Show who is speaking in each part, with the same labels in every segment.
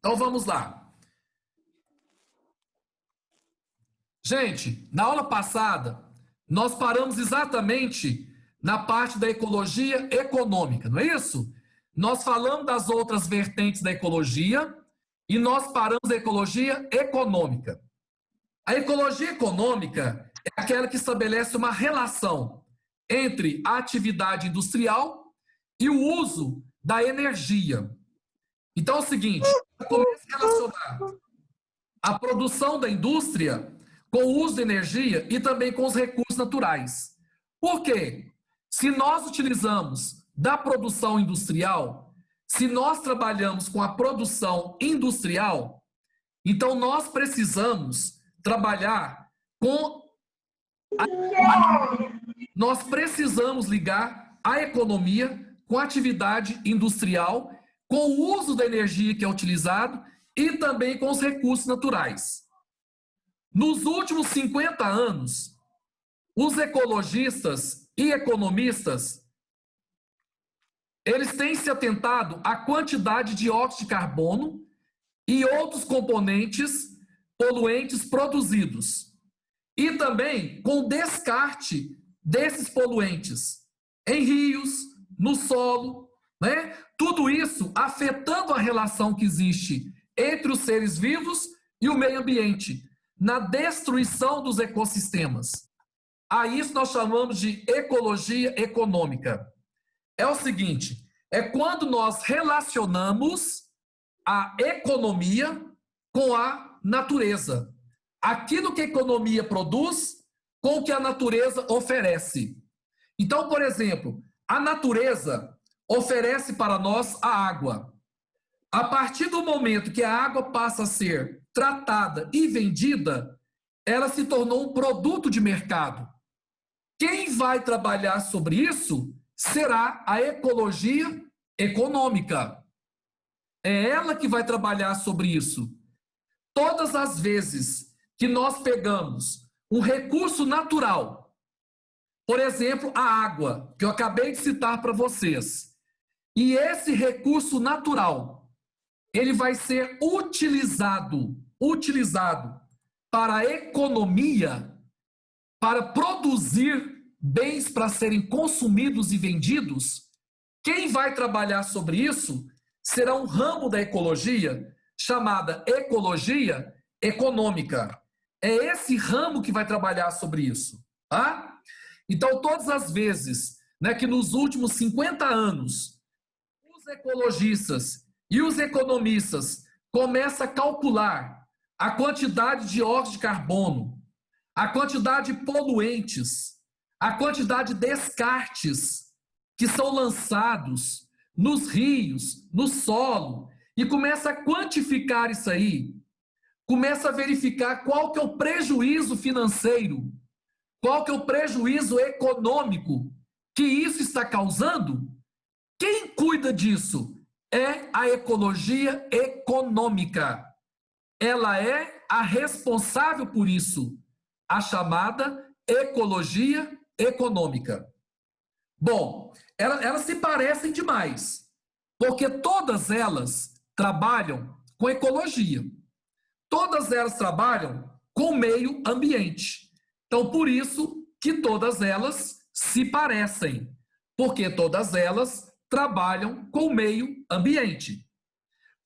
Speaker 1: Então vamos lá. Gente, na aula passada, nós paramos exatamente na parte da ecologia econômica, não é isso? Nós falamos das outras vertentes da ecologia e nós paramos da ecologia econômica. A ecologia econômica é aquela que estabelece uma relação entre a atividade industrial e o uso da energia. Então é o seguinte, começa a relacionar a produção da indústria com o uso de energia e também com os recursos naturais. Por quê? Se nós utilizamos da produção industrial, se nós trabalhamos com a produção industrial, então nós precisamos trabalhar com nós precisamos ligar a economia com a atividade industrial, com o uso da energia que é utilizado e também com os recursos naturais. Nos últimos 50 anos, os ecologistas e economistas, eles têm se atentado à quantidade de dióxido de carbono e outros componentes poluentes produzidos. E também com o descarte desses poluentes em rios, no solo, né? Tudo isso afetando a relação que existe entre os seres vivos e o meio ambiente, na destruição dos ecossistemas. A isso nós chamamos de ecologia econômica. É o seguinte, é quando nós relacionamos a economia com a natureza. Aquilo que a economia produz com o que a natureza oferece. Então, por exemplo, a natureza oferece para nós a água. A partir do momento que a água passa a ser tratada e vendida, ela se tornou um produto de mercado. Quem vai trabalhar sobre isso será a ecologia econômica. É ela que vai trabalhar sobre isso. Todas as vezes que nós pegamos um recurso natural, por exemplo, a água, que eu acabei de citar para vocês, e esse recurso natural, ele vai ser utilizado para a economia, para produzir bens para serem consumidos e vendidos. Quem vai trabalhar sobre isso será um ramo da ecologia chamada ecologia econômica. É esse ramo que vai trabalhar sobre isso, tá? Então, todas as vezes, né, que nos últimos 50 anos, os ecologistas e os economistas começam a calcular a quantidade de dióxido de carbono, a quantidade de poluentes, a quantidade de descartes que são lançados nos rios, no solo, e começa a quantificar isso aí, começa a verificar qual que é o prejuízo financeiro, qual que é o prejuízo econômico que isso está causando. Quem cuida disso é a ecologia econômica. Ela é a responsável por isso, a chamada ecologia econômica. Bom, elas se parecem demais, porque todas elas trabalham com ecologia. Todas elas trabalham com o meio ambiente. Então, por isso que todas elas se parecem, porque todas elas trabalham com o meio ambiente.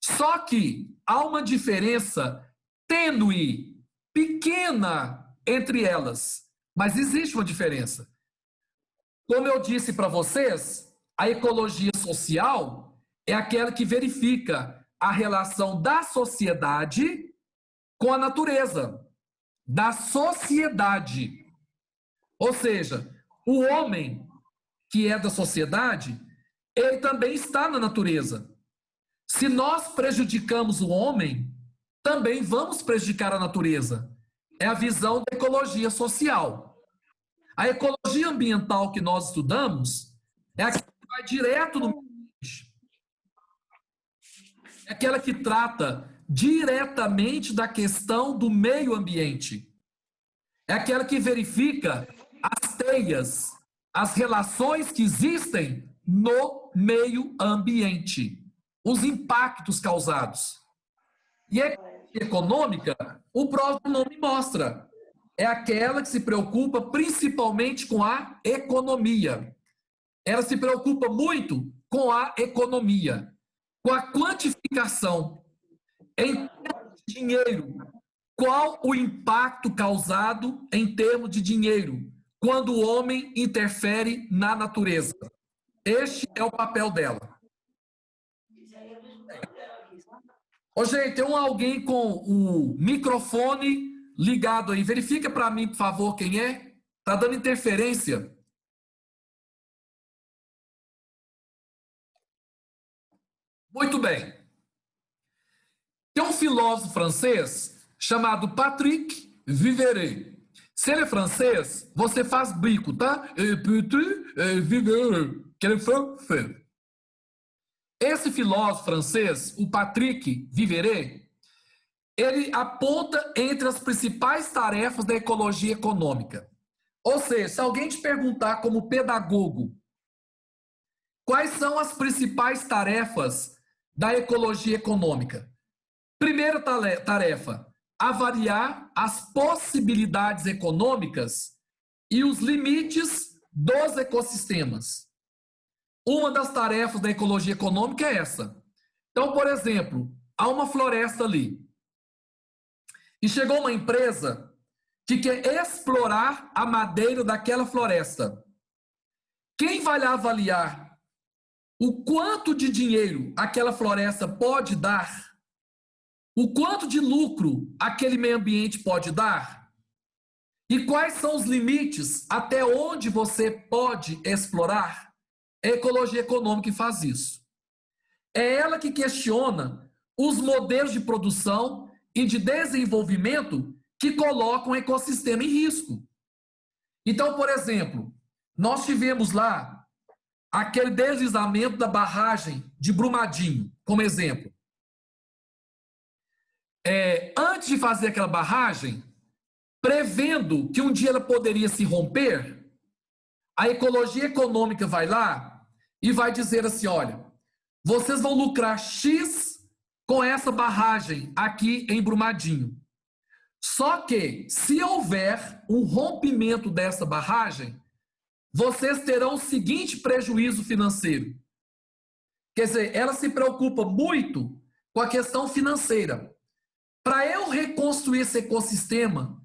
Speaker 1: Só que há uma diferença tênue, pequena entre elas, mas existe uma diferença. Como eu disse para vocês, a ecologia social é aquela que verifica a relação da sociedade com a natureza, da sociedade. Ou seja, o homem que é da sociedade, ele também está na natureza. Se nós prejudicamos o homem, também vamos prejudicar a natureza. É a visão da ecologia social. A ecologia ambiental que nós estudamos é aquela que vai direto no meio ambiente. É aquela que trata diretamente da questão do meio ambiente. É aquela que verifica as teias, as relações que existem no meio ambiente, os impactos causados. E a ecologia econômica, o próprio nome mostra, é aquela que se preocupa principalmente com a economia. Ela se preocupa muito com a economia, com a quantificação em dinheiro. Qual o impacto causado em termos de dinheiro quando o homem interfere na natureza? Este é o papel dela. Ô, gente, tem alguém com o microfone ligado aí. Verifica para mim, por favor, quem é. Tá dando interferência. Muito bem. Tem um filósofo francês chamado Patrick Viveret. Se ele é francês, você faz bico, tá? Viveret, que ele é francês. Esse filósofo francês, o Patrick Viveret, ele aponta entre as principais tarefas da ecologia econômica. Ou seja, se alguém te perguntar como pedagogo, quais são as principais tarefas da ecologia econômica? Primeira tarefa, avaliar as possibilidades econômicas e os limites dos ecossistemas. Uma das tarefas da ecologia econômica é essa. Então, por exemplo, há uma floresta ali. E chegou uma empresa que quer explorar a madeira daquela floresta. Quem vai lá avaliar o quanto de dinheiro aquela floresta pode dar? O quanto de lucro aquele meio ambiente pode dar? E quais são os limites até onde você pode explorar? É a ecologia econômica que faz isso. É ela que questiona os modelos de produção e de desenvolvimento que colocam o ecossistema em risco. Então, por exemplo, nós tivemos lá aquele deslizamento da barragem de Brumadinho, como exemplo. Antes de fazer aquela barragem, prevendo que um dia ela poderia se romper, a ecologia econômica vai lá e vai dizer assim, olha, vocês vão lucrar X com essa barragem aqui em Brumadinho. Só que, se houver um rompimento dessa barragem, vocês terão o seguinte prejuízo financeiro. Quer dizer, ela se preocupa muito com a questão financeira. Para eu reconstruir esse ecossistema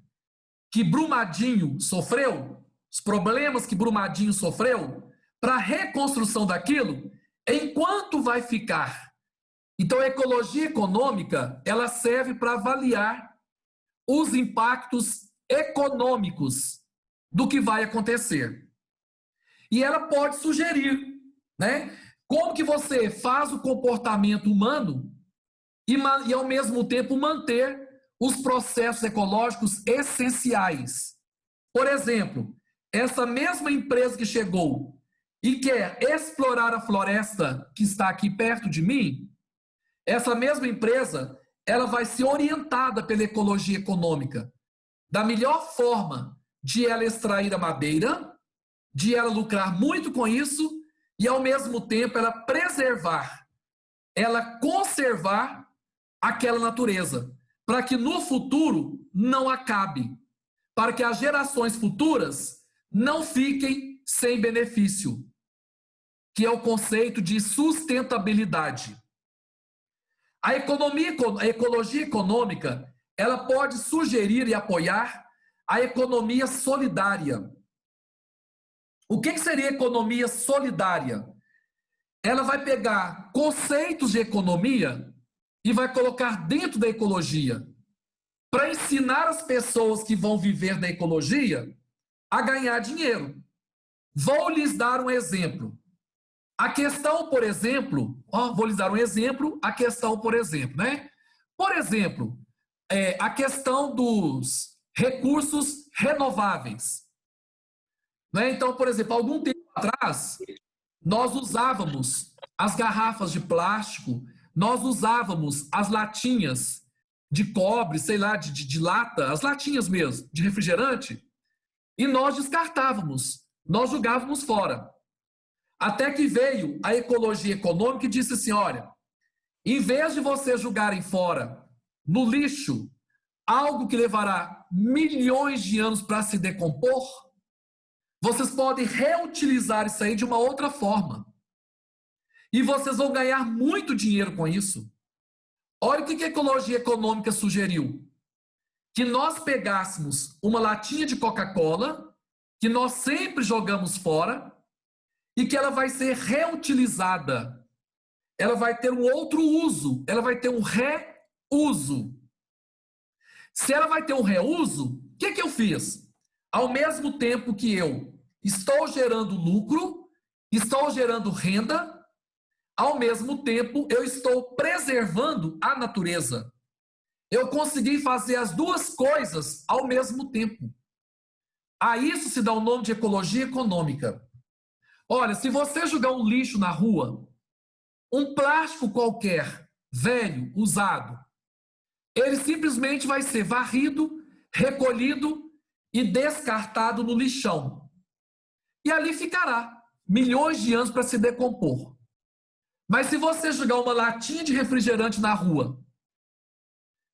Speaker 1: que Brumadinho sofreu, os problemas que Brumadinho sofreu, para a reconstrução daquilo, enquanto vai ficar? Então, a ecologia econômica, ela serve para avaliar os impactos econômicos do que vai acontecer. E ela pode sugerir, né? Como que você faz o comportamento humano e ao mesmo tempo manter os processos ecológicos essenciais. Por exemplo, essa mesma empresa que chegou e quer explorar a floresta que está aqui perto de mim, essa mesma empresa, ela vai ser orientada pela ecologia econômica da melhor forma de ela extrair a madeira, de ela lucrar muito com isso e, ao mesmo tempo, ela preservar, ela conservar aquela natureza, para que no futuro não acabe, para que as gerações futuras não fiquem sem benefício, que é o conceito de sustentabilidade. A ecologia econômica, ela pode sugerir e apoiar a economia solidária. O que seria economia solidária? Ela vai pegar conceitos de economia e vai colocar dentro da ecologia, para ensinar as pessoas que vão viver da ecologia a ganhar dinheiro. Vou lhes dar um exemplo. A questão, por exemplo, vou lhes dar um exemplo, a questão, por exemplo, né? Por exemplo, a questão dos recursos renováveis. Né? Então, por exemplo, algum tempo atrás, nós usávamos as garrafas de plástico, nós usávamos as latinhas de cobre, sei lá, de lata, as latinhas mesmo, de refrigerante, e nós descartávamos, nós jogávamos fora. Até que veio a ecologia econômica e disse assim, olha, em vez de vocês jogarem fora no lixo algo que levará milhões de anos para se decompor, vocês podem reutilizar isso aí de uma outra forma. E vocês vão ganhar muito dinheiro com isso. Olha o que a ecologia econômica sugeriu. Que nós pegássemos uma latinha de Coca-Cola, que nós sempre jogamos fora, e que ela vai ser reutilizada. Ela vai ter um outro uso, ela vai ter um reuso. Se ela vai ter um reuso, o que eu fiz? Ao mesmo tempo que eu estou gerando lucro, estou gerando renda, ao mesmo tempo eu estou preservando a natureza. Eu consegui fazer as duas coisas ao mesmo tempo. A isso se dá o nome de ecologia econômica. Olha, se você jogar um lixo na rua, um plástico qualquer, velho, usado, ele simplesmente vai ser varrido, recolhido e descartado no lixão. E ali ficará milhões de anos para se decompor. Mas se você jogar uma latinha de refrigerante na rua,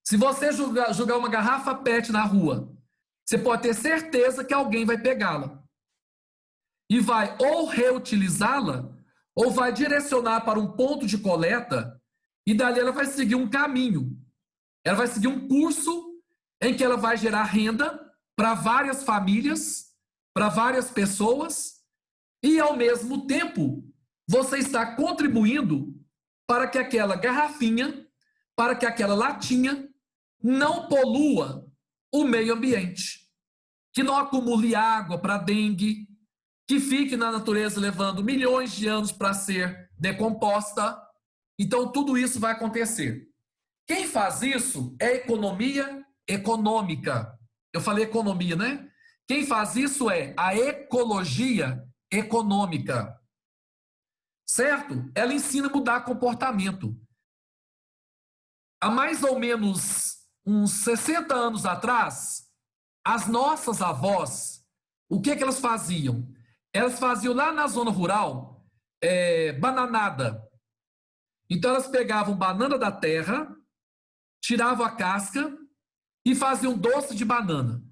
Speaker 1: se você jogar uma garrafa PET na rua, você pode ter certeza que alguém vai pegá-la. E vai ou reutilizá-la, ou vai direcionar para um ponto de coleta, e dali ela vai seguir um caminho. Ela vai seguir um curso em que ela vai gerar renda para várias famílias, para várias pessoas, e ao mesmo tempo você está contribuindo para que aquela garrafinha, para que aquela latinha não polua o meio ambiente, que não acumule água para dengue, que fique na natureza levando milhões de anos para ser decomposta. Então tudo isso vai acontecer. Quem faz isso é economia econômica. Eu falei economia, né? Quem faz isso é a ecologia econômica. Certo? Ela ensina a mudar comportamento. Há mais ou menos uns 60 anos atrás, as nossas avós, o que elas faziam? Elas faziam lá na zona rural, bananada. Então elas pegavam banana da terra, tiravam a casca e faziam doce de banana.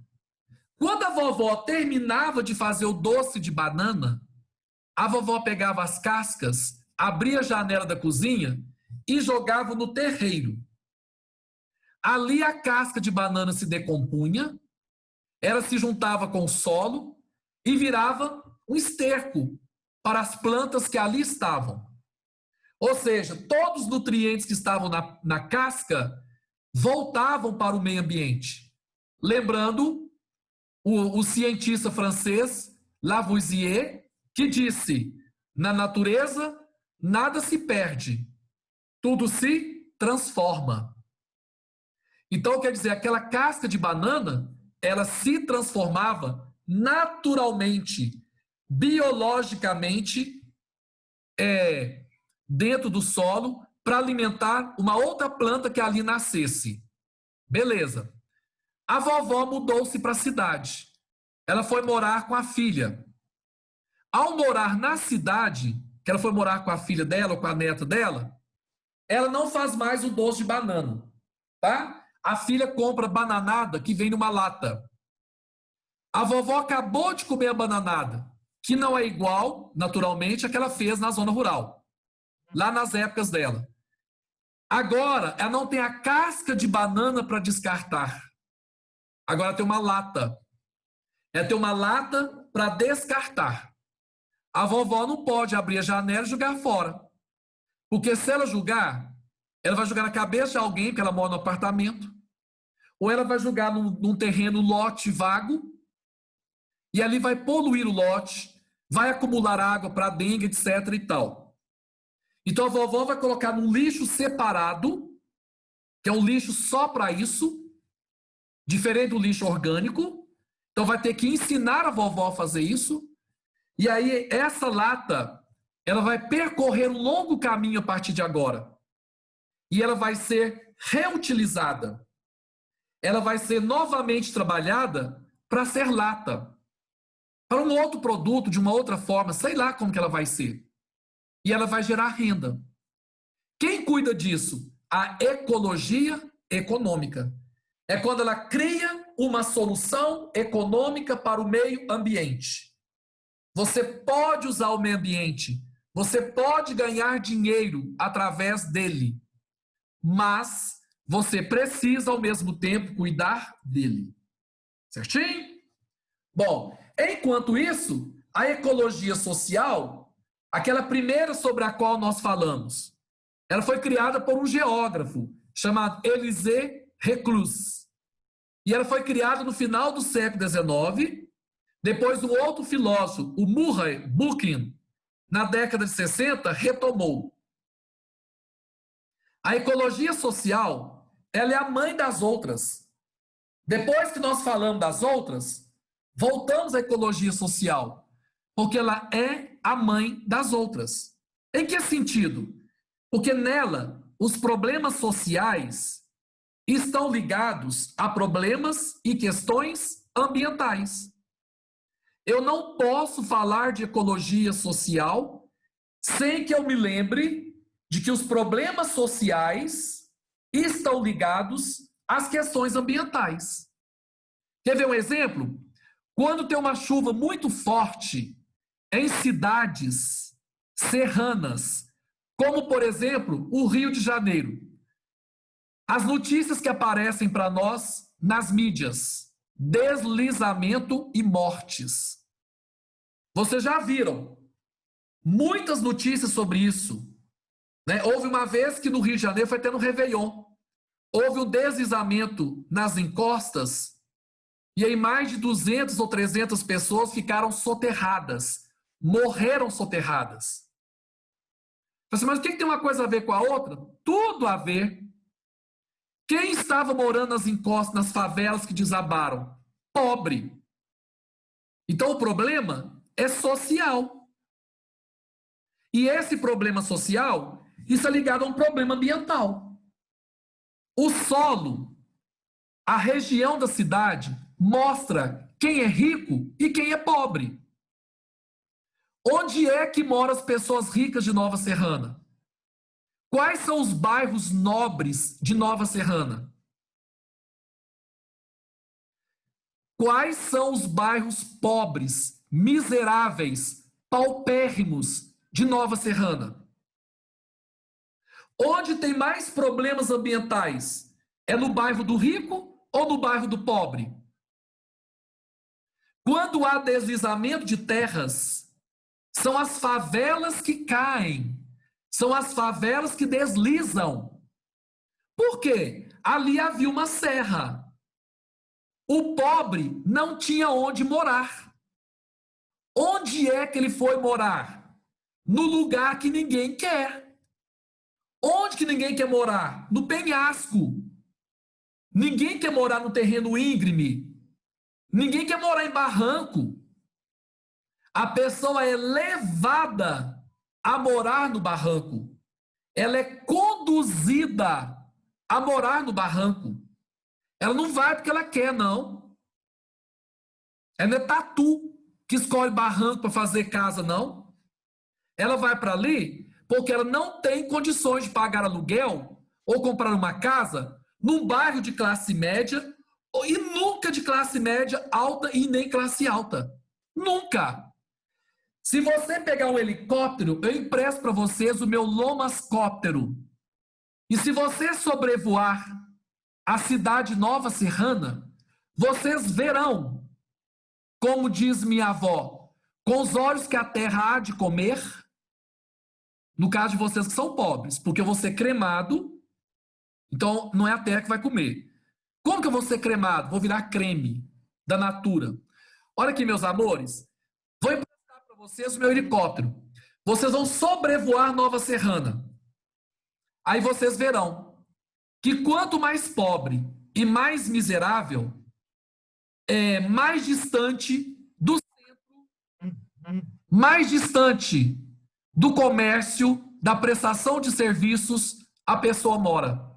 Speaker 1: Quando a vovó terminava de fazer o doce de banana, a vovó pegava as cascas, abria a janela da cozinha e jogava no terreiro. Ali a casca de banana se decompunha, ela se juntava com o solo e virava um esterco para as plantas que ali estavam. Ou seja, todos os nutrientes que estavam na casca voltavam para o meio ambiente. Lembrando o cientista francês Lavoisier, que disse: na natureza nada se perde, tudo se transforma. Então, quer dizer, aquela casca de banana, ela se transformava naturalmente, biologicamente, dentro do solo, para alimentar uma outra planta que ali nascesse. Beleza. A vovó mudou-se para a cidade. Ela foi morar com a filha. Ao morar na cidade, que ela foi morar com a filha dela ou com a neta dela, ela não faz mais o doce de banana, tá? A filha compra bananada que vem numa lata. A vovó acabou de comer a bananada, que não é igual, naturalmente, a que ela fez na zona rural, lá nas épocas dela. Agora, ela não tem a casca de banana para descartar. Agora tem uma lata. Ela tem uma lata para descartar. A vovó não pode abrir a janela e jogar fora. Porque se ela jogar, ela vai jogar na cabeça de alguém, porque ela mora no apartamento. Ou ela vai jogar num terreno lote vago, e ali vai poluir o lote, vai acumular água para dengue, etc. e tal. Então a vovó vai colocar num lixo separado, que é um lixo só para isso, diferente do lixo orgânico. Então vai ter que ensinar a vovó a fazer isso. E aí essa lata, ela vai percorrer um longo caminho a partir de agora. E ela vai ser reutilizada. Ela vai ser novamente trabalhada para ser lata. Para um outro produto, de uma outra forma, sei lá como que ela vai ser. E ela vai gerar renda. Quem cuida disso? A ecologia econômica. É quando ela cria uma solução econômica para o meio ambiente. Você pode usar o meio ambiente, você pode ganhar dinheiro através dele, mas você precisa, ao mesmo tempo, cuidar dele. Certinho? Bom, enquanto isso, a ecologia social, aquela primeira sobre a qual nós falamos, ela foi criada por um geógrafo chamado Élisée Reclus. E ela foi criada no final do século XIX. Depois, um outro filósofo, o Murray Bookchin, na década de 60, retomou. A ecologia social, ela é a mãe das outras. Depois que nós falamos das outras, voltamos à ecologia social, porque ela é a mãe das outras. Em que sentido? Porque nela, os problemas sociais estão ligados a problemas e questões ambientais. Eu não posso falar de ecologia social sem que eu me lembre de que os problemas sociais estão ligados às questões ambientais. Quer ver um exemplo? Quando tem uma chuva muito forte em cidades serranas, como, por exemplo, o Rio de Janeiro, as notícias que aparecem para nós nas mídias: deslizamento e mortes. Vocês já viram muitas notícias sobre isso, né? Houve uma vez que no Rio de Janeiro foi tendo um Réveillon. Houve um deslizamento nas encostas e aí mais de 200 ou 300 pessoas ficaram soterradas, morreram soterradas. Mas o que tem uma coisa a ver com a outra? Tudo a ver. Quem estava morando nas encostas, nas favelas que desabaram? Pobre. Então o problema é social. E esse problema social está ligado a um problema ambiental. O solo, a região da cidade, mostra quem é rico e quem é pobre. Onde é que moram as pessoas ricas de Nova Serrana? Quais são os bairros nobres de Nova Serrana? Quais são os bairros pobres, miseráveis, paupérrimos de Nova Serrana? Onde tem mais problemas ambientais? É no bairro do rico ou no bairro do pobre? Quando há deslizamento de terras, são as favelas que caem, são as favelas que deslizam. Por quê? Ali havia uma serra. O pobre não tinha onde morar. Onde é que ele foi morar? No lugar que ninguém quer. Onde que ninguém quer morar? No penhasco. Ninguém quer morar no terreno íngreme. Ninguém quer morar em barranco. A pessoa é levada a morar no barranco. Ela é conduzida a morar no barranco. Ela não vai porque ela quer, não. Ela não é tatu que escolhe barranco para fazer casa, não. Ela vai para ali porque ela não tem condições de pagar aluguel ou comprar uma casa num bairro de classe média e nunca de classe média alta e nem classe alta. Nunca. Se você pegar um helicóptero, eu empresto para vocês o meu Lomascóptero. E se você sobrevoar a cidade Nova Serrana, vocês verão, como diz minha avó, com os olhos que a terra há de comer, no caso de vocês que são pobres, porque eu vou ser cremado, então não é a terra que vai comer. Como que eu vou ser cremado? Vou virar creme da natura. Olha aqui, meus amores, vou emprestar para vocês o meu helicóptero. Vocês vão sobrevoar Nova Serrana. Aí vocês verão que quanto mais pobre e mais miserável, mais distante do centro, mais distante do comércio, da prestação de serviços, a pessoa mora.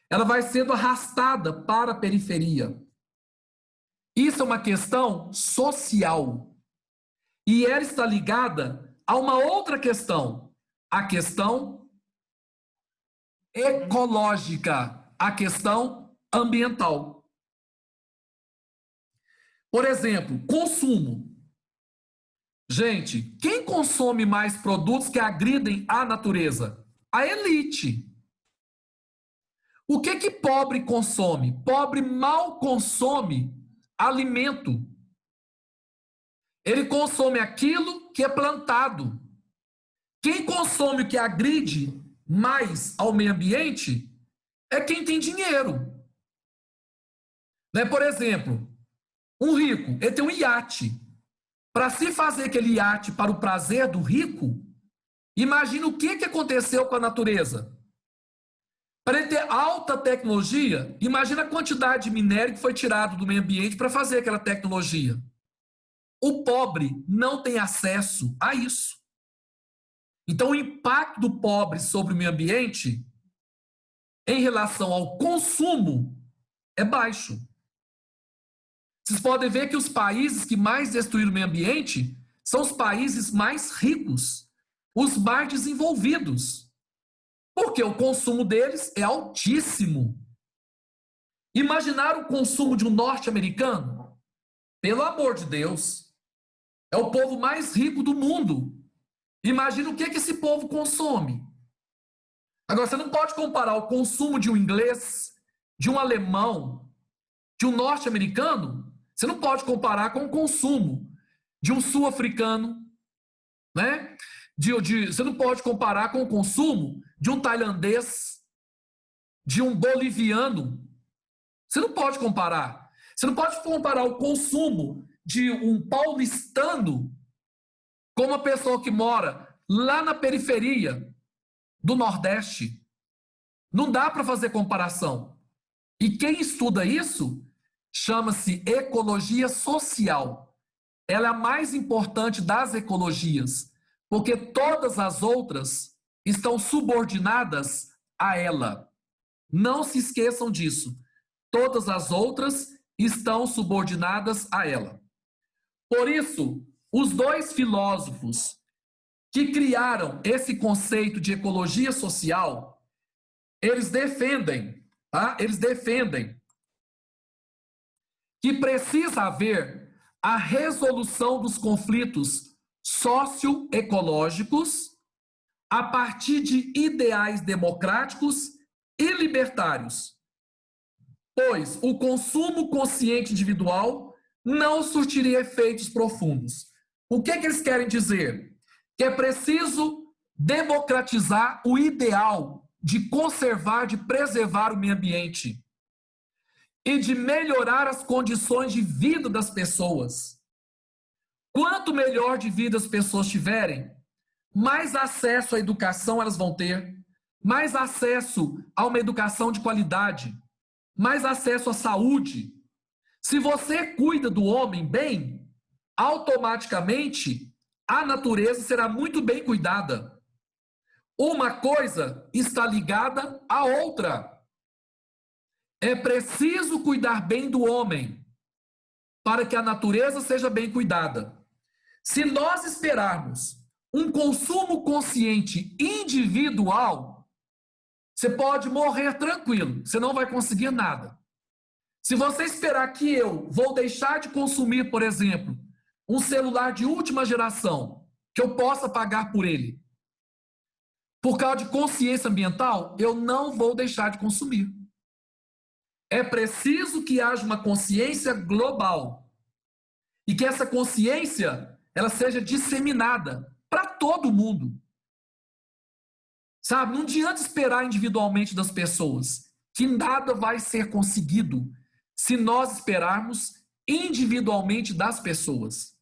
Speaker 1: Ela vai sendo arrastada para a periferia. Isso é uma questão social. E ela está ligada a uma outra questão, a questão ecológica. a questão ambiental. Por exemplo, consumo. Gente, quem consome mais produtos que agridem a natureza? A elite. O que pobre consome? Pobre mal consome alimento. Ele consome aquilo que é plantado. Quem consome o que agride mais ao meio ambiente é quem tem dinheiro. Né? Por exemplo, um rico, ele tem um iate. Para se fazer aquele iate para o prazer do rico, imagina o que aconteceu com a natureza. Para ele ter alta tecnologia, imagina a quantidade de minério que foi tirado do meio ambiente para fazer aquela tecnologia. O pobre não tem acesso a isso. Então, o impacto do pobre sobre o meio ambiente, em relação ao consumo, é baixo. Vocês podem ver que os países que mais destruíram o meio ambiente são os países mais ricos, os mais desenvolvidos. Porque o consumo deles é altíssimo. Imaginar o consumo de um norte-americano? Pelo amor de Deus. É o povo mais rico do mundo. Imagina o que esse povo consome. Agora, você não pode comparar o consumo de um inglês, de um alemão, de um norte-americano. Você não pode comparar com o consumo de um sul-africano, né? Você não pode comparar com o consumo de um tailandês, de um boliviano. Você não pode comparar. Você não pode comparar o consumo de um paulistano com uma pessoa que mora lá na periferia do Nordeste. Não dá para fazer comparação. E quem estuda isso chama-se ecologia social. Ela é a mais importante das ecologias, porque todas as outras estão subordinadas a ela. Não se esqueçam disso. Todas as outras estão subordinadas a ela. Por isso, os dois filósofos que criaram esse conceito de ecologia social, eles defendem, tá? Eles defendem que precisa haver a resolução dos conflitos socioecológicos a partir de ideais democráticos e libertários, pois o consumo consciente individual não surtiria efeitos profundos. O que eles querem dizer? Que é preciso democratizar o ideal de conservar, de preservar o meio ambiente e de melhorar as condições de vida das pessoas. Quanto melhor de vida as pessoas tiverem, mais acesso à educação elas vão ter, mais acesso a uma educação de qualidade, mais acesso à saúde. Se você cuida do homem bem, automaticamente a natureza será muito bem cuidada. Uma coisa está ligada à outra. É preciso cuidar bem do homem para que a natureza seja bem cuidada. Se nós esperarmos um consumo consciente individual, você pode morrer tranquilo, você não vai conseguir nada. Se você esperar que eu vou deixar de consumir, por exemplo, um celular de última geração, que eu possa pagar por ele, por causa de consciência ambiental, eu não vou deixar de consumir. É preciso que haja uma consciência global e que essa consciência ela seja disseminada para todo mundo. Sabe, não adianta esperar individualmente das pessoas, que nada vai ser conseguido se nós esperarmos individualmente das pessoas.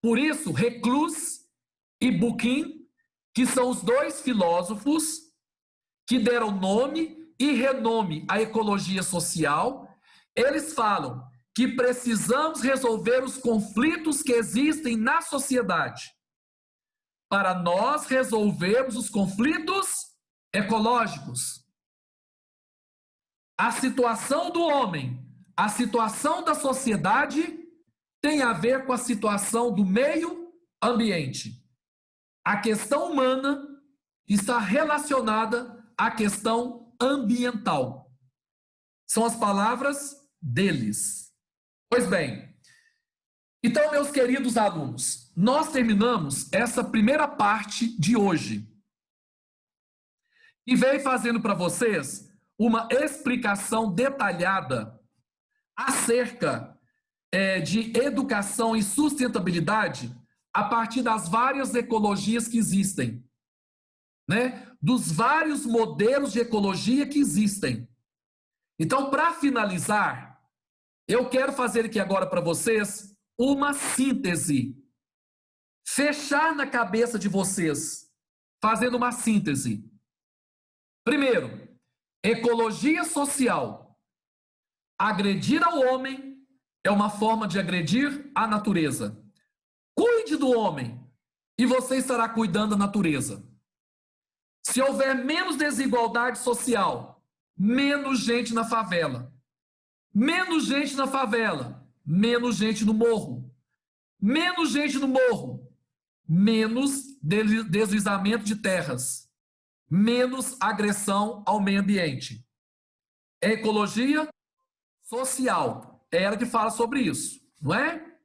Speaker 1: Por isso, Reclus e Buchin, que são os dois filósofos que deram nome e renome à ecologia social, eles falam que precisamos resolver os conflitos que existem na sociedade para nós resolvermos os conflitos ecológicos. A situação do homem, a situação da sociedade tem a ver com a situação do meio ambiente. A questão humana está relacionada à questão ambiental. São as palavras deles. Pois bem, então, meus queridos alunos, nós terminamos essa primeira parte de hoje. E veio fazendo para vocês uma explicação detalhada acerca de educação e sustentabilidade a partir das várias ecologias que existem, né? Dos vários modelos de ecologia que existem. Então, para finalizar, eu quero fazer aqui agora para vocês uma síntese. Fechar na cabeça de vocês, fazendo uma síntese. Primeiro, ecologia social. Agredir ao homem é uma forma de agredir a natureza. Cuide do homem e você estará cuidando da natureza. Se houver menos desigualdade social, menos gente na favela. Menos gente na favela, menos gente no morro. Menos gente no morro, menos deslizamento de terras. Menos agressão ao meio ambiente. É ecologia social. É ela que fala sobre isso, não é?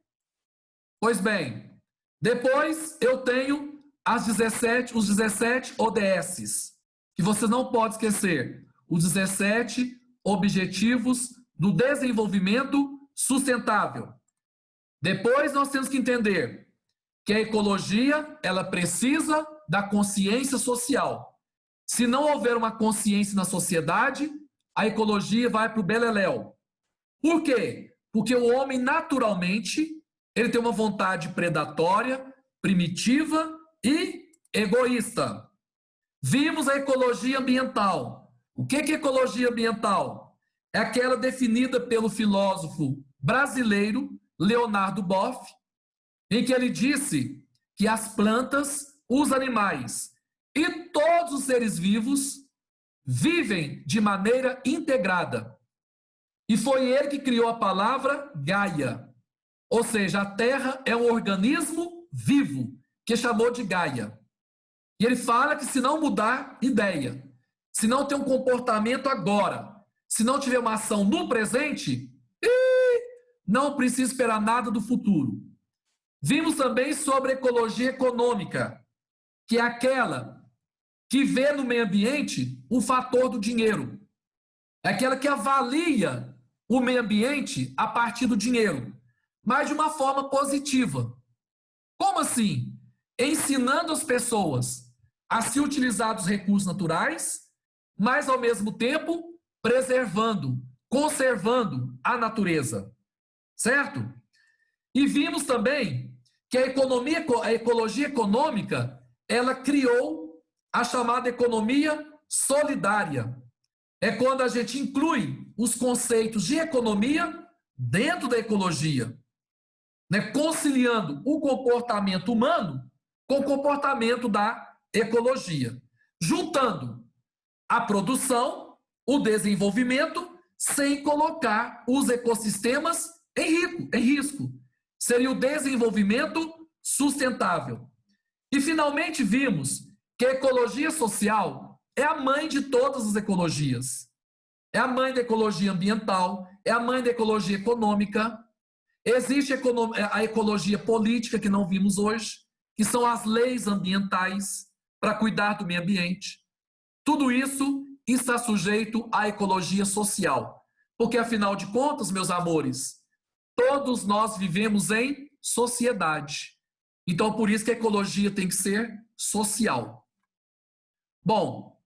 Speaker 1: Pois bem, depois eu tenho os 17 ODSs, que você não pode esquecer. Os 17 Objetivos do Desenvolvimento Sustentável. Depois nós temos que entender que a ecologia, ela precisa da consciência social. Se não houver uma consciência na sociedade, a ecologia vai para o beleléu. Por quê? Porque o homem, naturalmente, ele tem uma vontade predatória, primitiva e egoísta. Vimos a ecologia ambiental. O que é ecologia ambiental? É aquela definida pelo filósofo brasileiro Leonardo Boff, em que ele disse que as plantas, os animais e todos os seres vivos vivem de maneira integrada. E foi ele que criou a palavra Gaia. Ou seja, a Terra é um organismo vivo, que chamou de Gaia. E ele fala que se não mudar ideia, se não ter um comportamento agora, se não tiver uma ação no presente, não precisa esperar nada do futuro. Vimos também sobre ecologia econômica, que é aquela que vê no meio ambiente o fator do dinheiro. É aquela que avalia o meio ambiente a partir do dinheiro, mas de uma forma positiva. Como assim? Ensinando as pessoas a se utilizar dos recursos naturais, mas ao mesmo tempo preservando, conservando a natureza. Certo? E vimos também que a ecologia econômica, ela criou a chamada economia solidária. É quando a gente inclui os conceitos de economia dentro da ecologia, né? Conciliando o comportamento humano com o comportamento da ecologia, juntando a produção, o desenvolvimento, sem colocar os ecossistemas em risco. Seria o desenvolvimento sustentável. E finalmente vimos que a ecologia social é a mãe de todas as ecologias. É a mãe da ecologia ambiental, é a mãe da ecologia econômica. Existe a ecologia política, que não vimos hoje, que são as leis ambientais para cuidar do meio ambiente. Tudo isso está sujeito à ecologia social. Porque, afinal de contas, meus amores, todos nós vivemos em sociedade. Então, por isso que a ecologia tem que ser social. Bom,